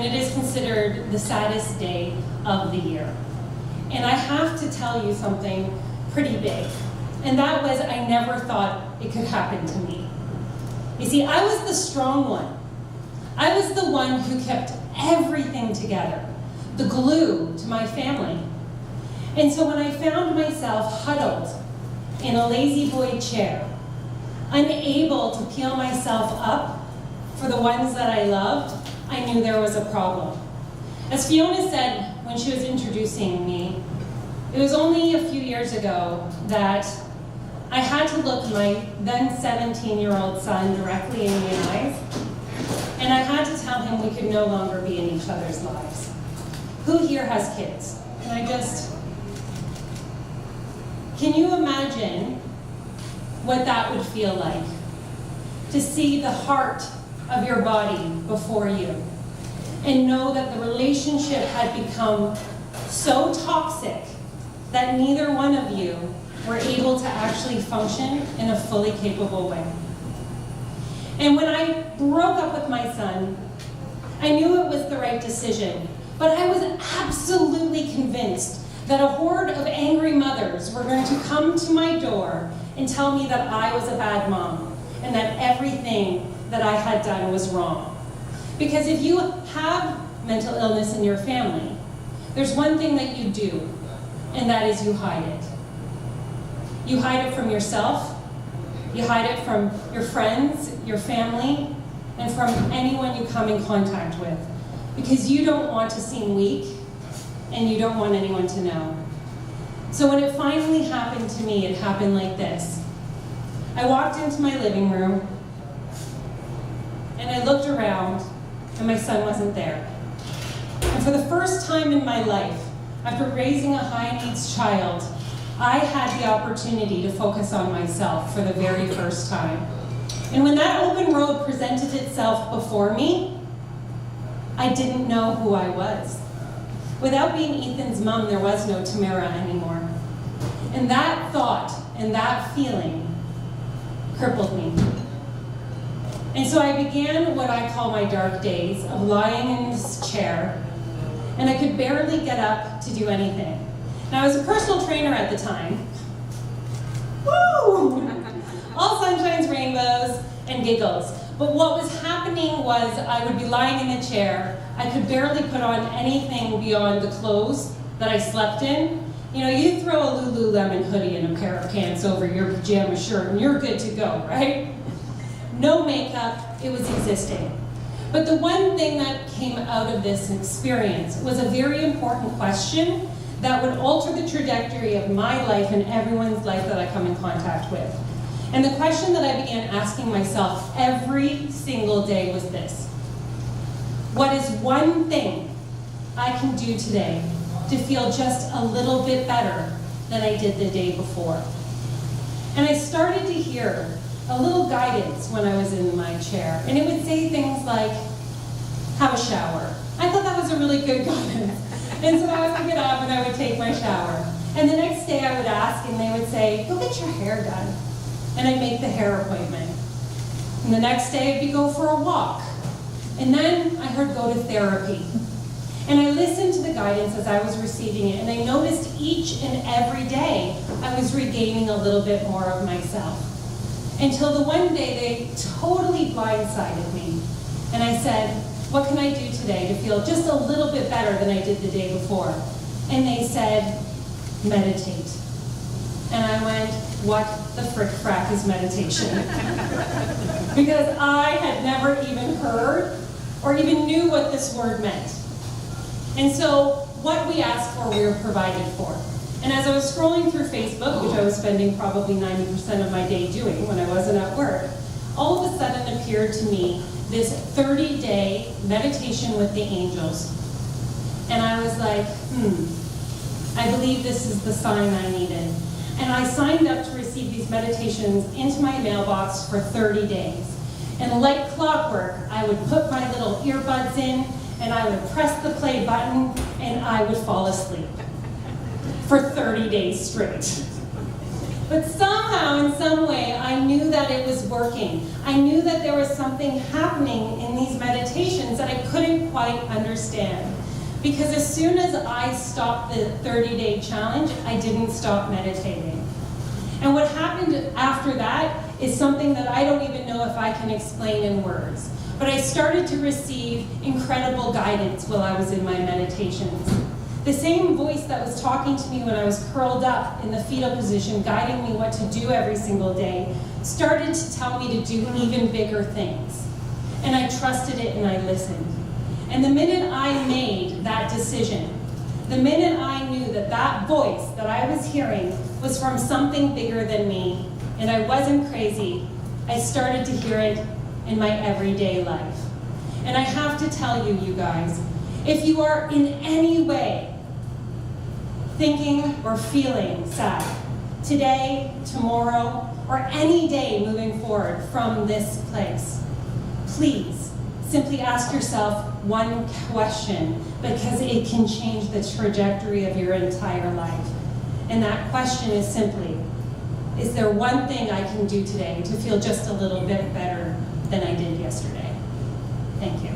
it is considered the saddest day of the year. And I have to tell you something pretty big. And that was, I never thought it could happen to me. You see, I was the strong one. I was the one who kept everything together, the glue to my family. And so when I found myself huddled in a lazy boy chair, unable to peel myself up for the ones that I loved, I knew there was a problem. As Fiona said when she was introducing me, it was only a few years ago that I had to look my then 17-year-old son directly in the eyes, and I had to tell him we could no longer be in each other's lives. Who here has kids? Can you imagine what that would feel like? To see the heart of your body before you and know that the relationship had become so toxic that neither one of you were able to actually function in a fully capable way. And when I broke up with my son, I knew it was the right decision, but I was absolutely convinced that a horde of angry mothers were going to come to my door and tell me that I was a bad mom and that everything that I had done was wrong. Because if you have mental illness in your family, there's one thing that you do, and that is you hide it. You hide it from yourself, you hide it from your friends, your family, and from anyone you come in contact with. Because you don't want to seem weak, and you don't want anyone to know. So when it finally happened to me, it happened like this. I walked into my living room, and I looked around, and my son wasn't there. And for the first time in my life, after raising a high-needs child, I had the opportunity to focus on myself for the very first time. And when that open road presented itself before me, I didn't know who I was. Without being Ethan's mom, there was no Tamara anymore. And that thought and that feeling crippled me. And so I began what I call my dark days of lying in this chair, and I could barely get up to do anything. Now, I was a personal trainer at the time. Woo! All sunshines, rainbows, and giggles. But what was happening was I would be lying in the chair. I could barely put on anything beyond the clothes that I slept in. You know, you throw a Lululemon hoodie and a pair of pants over your pajama shirt and you're good to go, right? No makeup, it was existing. But the one thing that came out of this experience was a very important question that would alter the trajectory of my life and everyone's life that I come in contact with. And the question that I began asking myself every single day was this: what is one thing I can do today to feel just a little bit better than I did the day before? And I started to hear a little guidance when I was in my chair. And it would say things like, have a shower. I thought that was a really good guidance. And so I would get up and I would take my shower. And the next day I would ask and they would say, go get your hair done. And I'd make the hair appointment. And the next day it'd be go for a walk. And then I heard go to therapy. And I listened to the guidance as I was receiving it, and I noticed each and every day I was regaining a little bit more of myself. Until the one day they totally blindsided me. And I said, what can I do today to feel just a little bit better than I did the day before? And they said, meditate. And I went, what the frick frack is meditation? Because I had never even heard or even knew what this word meant. And so what we asked for, we were provided for. And as I was scrolling through Facebook, which I was spending probably 90% of my day doing when I wasn't at work, all of a sudden appeared to me this 30-day meditation with the angels. And I was like, I believe this is the sign I needed. And I signed up to receive these meditations into my mailbox for 30 days. And like clockwork, I would put my little earbuds in, and I would press the play button, and I would fall asleep for 30 days straight. But somehow, in some way, I knew that it was working. I knew that there was something happening in these meditations that I couldn't quite understand. Because as soon as I stopped the 30-day challenge, I didn't stop meditating. And what happened after that is something that I don't even know if I can explain in words. But I started to receive incredible guidance while I was in my meditations. The same voice that was talking to me when I was curled up in the fetal position, guiding me what to do every single day, started to tell me to do even bigger things. And I trusted it and I listened. And the minute I made that decision, the minute I knew that that voice that I was hearing was from something bigger than me, and I wasn't crazy, I started to hear it in my everyday life. And I have to tell you, you guys, if you are in any way thinking or feeling sad, today, tomorrow, or any day moving forward from this place, please simply ask yourself one question, because it can change the trajectory of your entire life. And that question is simply, is there one thing I can do today to feel just a little bit better than I did yesterday? Thank you.